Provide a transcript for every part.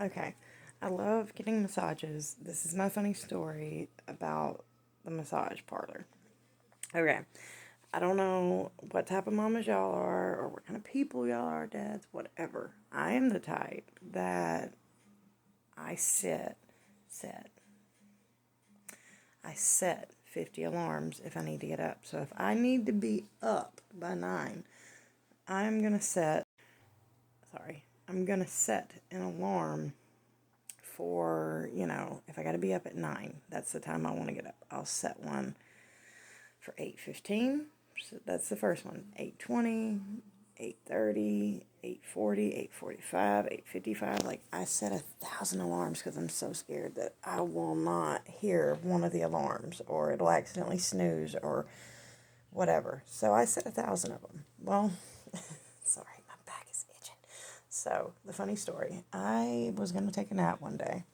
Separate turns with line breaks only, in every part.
Okay. I love getting massages. This is my funny story about the massage parlor. Okay. I don't know what type of mamas y'all are or what kind of people y'all are, dads, whatever. I am the type that I set, I set 50 alarms if I need to get up. So if I need to be up by 9, I'm going to I'm going to set an alarm for, if I got to be up at 9, that's the time I want to get up. I'll set one for 8:15. So that's the first one. 8:20, 8:30, 8:40, 8:45, 8:55. Like, I set 1,000 alarms because I'm so scared that I will not hear one of the alarms or it'll accidentally snooze or whatever. So I set 1,000 of them. Well, sorry, my back is itching. So, the funny story, I was going to take a nap one day.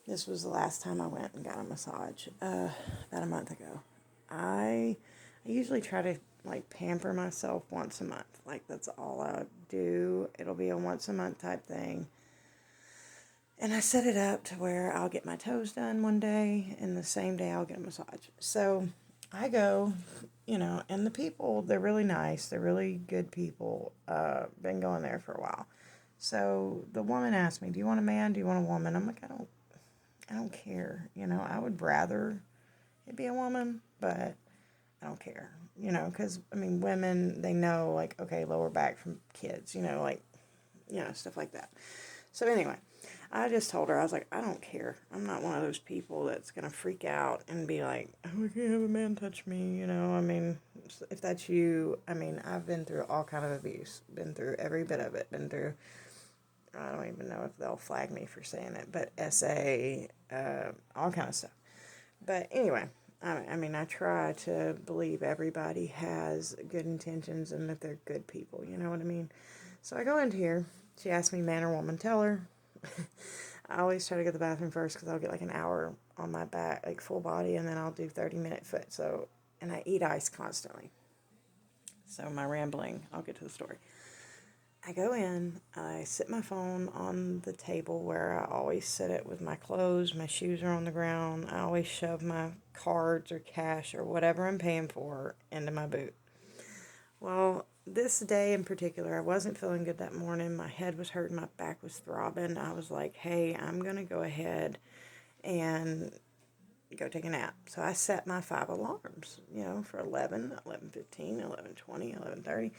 This was the last time I went and got a massage, about a month ago. I usually try to like pamper myself once a month. Like, that's all I do. It'll be a once a month type thing. And I set it up to where I'll get my toes done one day and the same day I'll get a massage. So I go, and the people, they're really nice. They're really good people. Been going there for a while. So the woman asked me, "Do you want a man? Do you want a woman?" I'm like, I don't care. I would rather it be a woman, but I don't care. Because I mean, women, they know, like, okay, lower back from kids. Like, stuff like that. So anyway, I just told her, I was like, I don't care. I'm not one of those people that's gonna freak out and be like, oh, I can't have a man touch me. I mean, if that's you, I mean, I've been through all kind of abuse. Been through every bit of it. Been through, I don't even know if they'll flag me for saying it, but SA, all kind of stuff. But anyway, I mean, I try to believe everybody has good intentions and that they're good people. You know what I mean? So I go into here. She asked me, man or woman. Tell her. I always try to go to the bathroom first because I'll get like an hour on my back, like full body, and then I'll do 30-minute foot. So, and I eat ice constantly. So my rambling, I'll get to the story. I go in, I sit my phone on the table where I always sit it with my clothes, my shoes are on the ground. I always shove my cards or cash or whatever I'm paying for into my boot. Well, this day in particular, I wasn't feeling good that morning. My head was hurting, my back was throbbing. I was like, hey, I'm going to go ahead and go take a nap. So I set my 5 alarms, for 11, 11:15, 11:20, 11:30.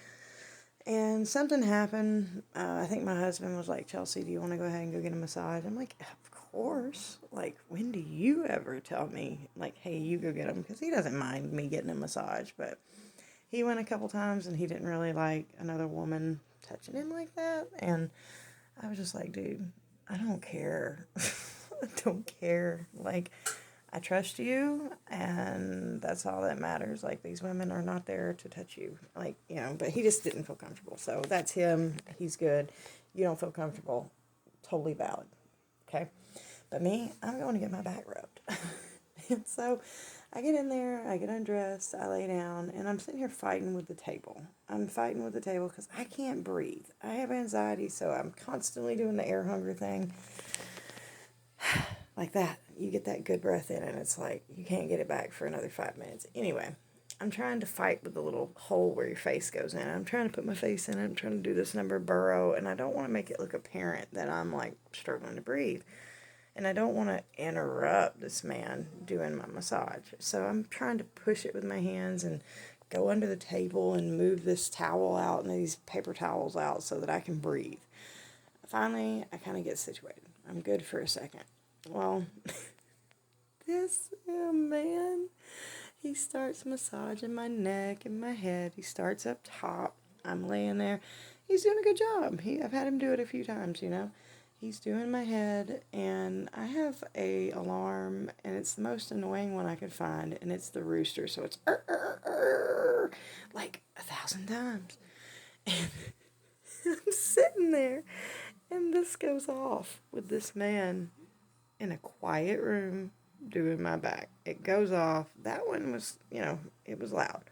And something happened. I think my husband was like, Chelsea, do you want to go ahead and go get a massage? I'm like, of course. Like, when do you ever tell me, like, hey, you go get them? Because he doesn't mind me getting a massage. But he went a couple times and he didn't really like another woman touching him like that. And I was just like, dude, I don't care. I don't care. Like, I trust you, and that's all that matters. Like, these women are not there to touch you. Like, but he just didn't feel comfortable. So that's him. He's good. You don't feel comfortable. Totally valid. Okay? But me, I'm going to get my back rubbed. And so I get in there, I get undressed, I lay down, and I'm sitting here fighting with the table. I'm fighting with the table because I can't breathe. I have anxiety, so I'm constantly doing the air hunger thing. Like that. You get that good breath in, and it's like you can't get it back for another 5 minutes. Anyway, I'm trying to fight with the little hole where your face goes in. I'm trying to put my face in it. I'm trying to do this number burrow, and I don't want to make it look apparent that I'm like struggling to breathe. And I don't want to interrupt this man doing my massage. So I'm trying to push it with my hands and go under the table and move this towel out and these paper towels out so that I can breathe. Finally, I kind of get situated. I'm good for a second. Well, this man, he starts massaging my neck and my head. He starts up top. I'm laying there. He's doing a good job. I've had him do it a few times. He's doing my head, and I have a alarm, and it's the most annoying one I could find, and it's the rooster. So it's like 1,000 times. And I'm sitting there, and this goes off with this man in a quiet room doing my back. It goes off. That one was, it was loud.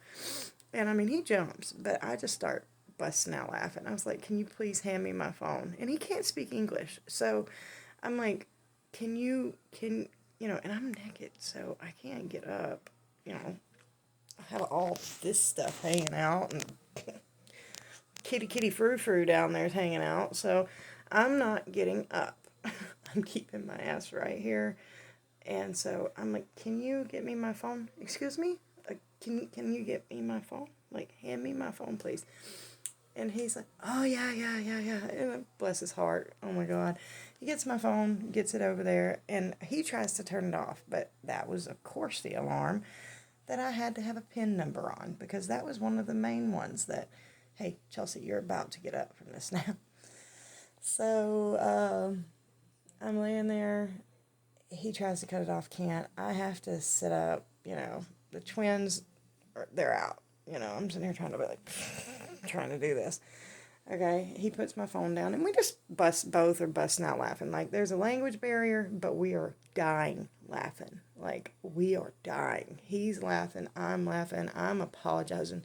And I mean, he jumps, but I just start busting out laughing. I was like, can you please hand me my phone? And he can't speak English. So I'm like, and I'm naked, so I can't get up. I have all this stuff hanging out, and kitty frou frou down there's hanging out, so I'm not getting up. I'm keeping my ass right here. And so I'm like, can you get me my phone? Excuse me? Can you get me my phone? Like, hand me my phone, please. And he's like, oh, yeah, yeah, yeah, yeah. And bless his heart. Oh, my God. He gets my phone, gets it over there, and he tries to turn it off. But that was, of course, the alarm that I had to have a PIN number on, because that was one of the main ones that, hey, Chelsea, you're about to get up from this now. So I'm laying there. He tries to cut it off, can't. I have to sit up. The twins, they're out. I'm sitting here trying to be like, trying to do this. Okay, he puts my phone down, and we just both are busting out laughing. Like, there's a language barrier, but we are dying laughing. Like, we are dying. He's laughing, I'm apologizing.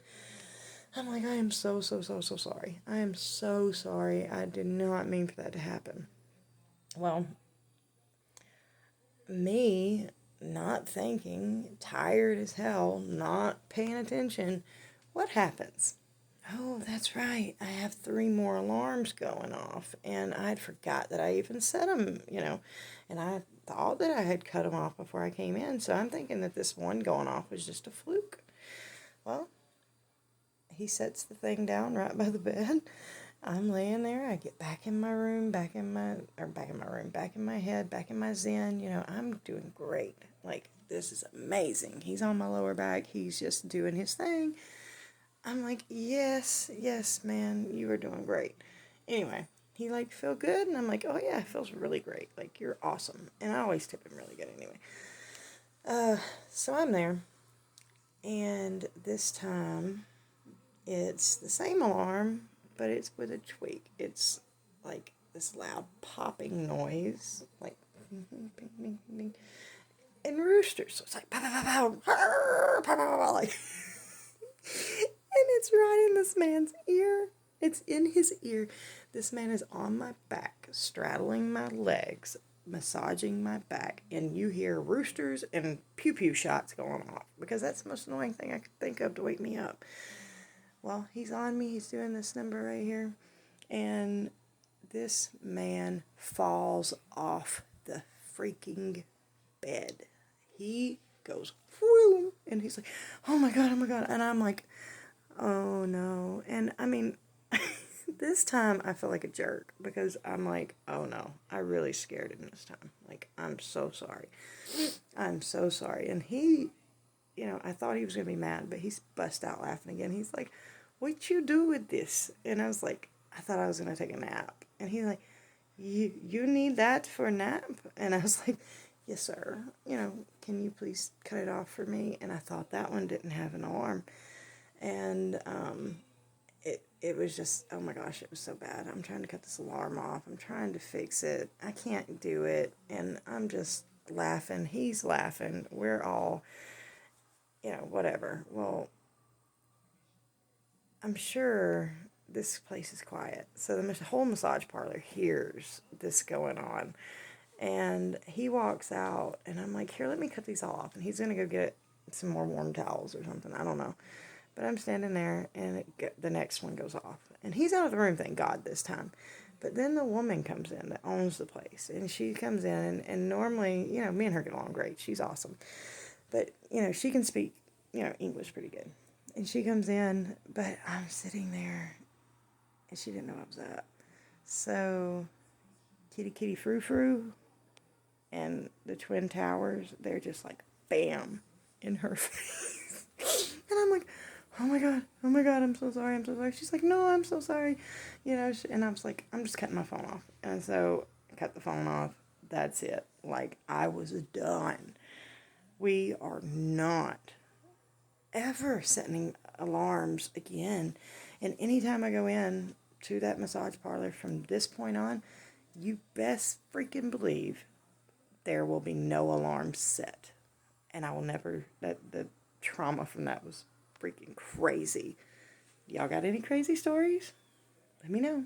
I'm like, I am so, so, so, so sorry. I am so sorry. I did not mean for that to happen. Well, me not thinking, tired as hell, not paying attention, what happens? Oh, that's right. I have 3 more alarms going off, and I'd forgot that I even set them, and I thought that I had cut them off before I came in, so I'm thinking that this one going off was just a fluke. Well, he sets the thing down right by the bed. I'm laying there. I get back in my room, back in my head, back in my zen. I'm doing great. Like, this is amazing. He's on my lower back. He's just doing his thing. I'm like, yes, yes, man, you are doing great. Anyway, he like, feel good? And I'm like, oh yeah, it feels really great. Like, you're awesome. And I always tip him really good anyway. So I'm there. And this time, it's the same alarm, but it's with a tweak. It's like this loud popping noise, like bing, bing, bing, bing, and roosters. So it's like pow, pow, pow, pow, pow, pow, pow, like, and it's right in this man's ear. It's in his ear. This man is on my back, straddling my legs, massaging my back, and you hear roosters and pew pew shots going off, because that's the most annoying thing I could think of to wake me up. Well, he's on me. He's doing this number right here. And this man falls off the freaking bed. He goes, whoom, and he's like, oh my God, oh my God. And I'm like, oh no. And I mean, this time I feel like a jerk, because I'm like, oh no, I really scared him this time. Like, I'm so sorry. I'm so sorry. And he, I thought he was going to be mad, but he's bust out laughing again. He's like, what you do with this? And I was like, I thought I was going to take a nap. And he's like, you need that for a nap? And I was like, yes, sir. Can you please cut it off for me? And I thought that one didn't have an alarm. And it was just, oh my gosh, it was so bad. I'm trying to cut this alarm off. I'm trying to fix it. I can't do it. And I'm just laughing. He's laughing. We're all, whatever. Well, I'm sure this place is quiet. So the whole massage parlor hears this going on. And he walks out, and I'm like, here, let me cut these all off. And he's going to go get some more warm towels or something. I don't know. But I'm standing there, and the next one goes off. And he's out of the room, thank God, this time. But then the woman comes in that owns the place. And she comes in, and normally, me and her get along great. She's awesome. But, she can speak, English pretty good. And she comes in, but I'm sitting there, and she didn't know I was up. So, kitty frou frou and the Twin Towers, they're just like, bam, in her face. And I'm like, oh my God, I'm so sorry. She's like, no, I'm so sorry. And I was like, I'm just cutting my phone off. And so I cut the phone off. That's it. Like, I was done. We are not ever setting alarms again. And anytime I go in to that massage parlor from this point on, you best freaking believe there will be no alarms set. And I will never, the trauma from that was freaking crazy. Y'all got any crazy stories? Let me know.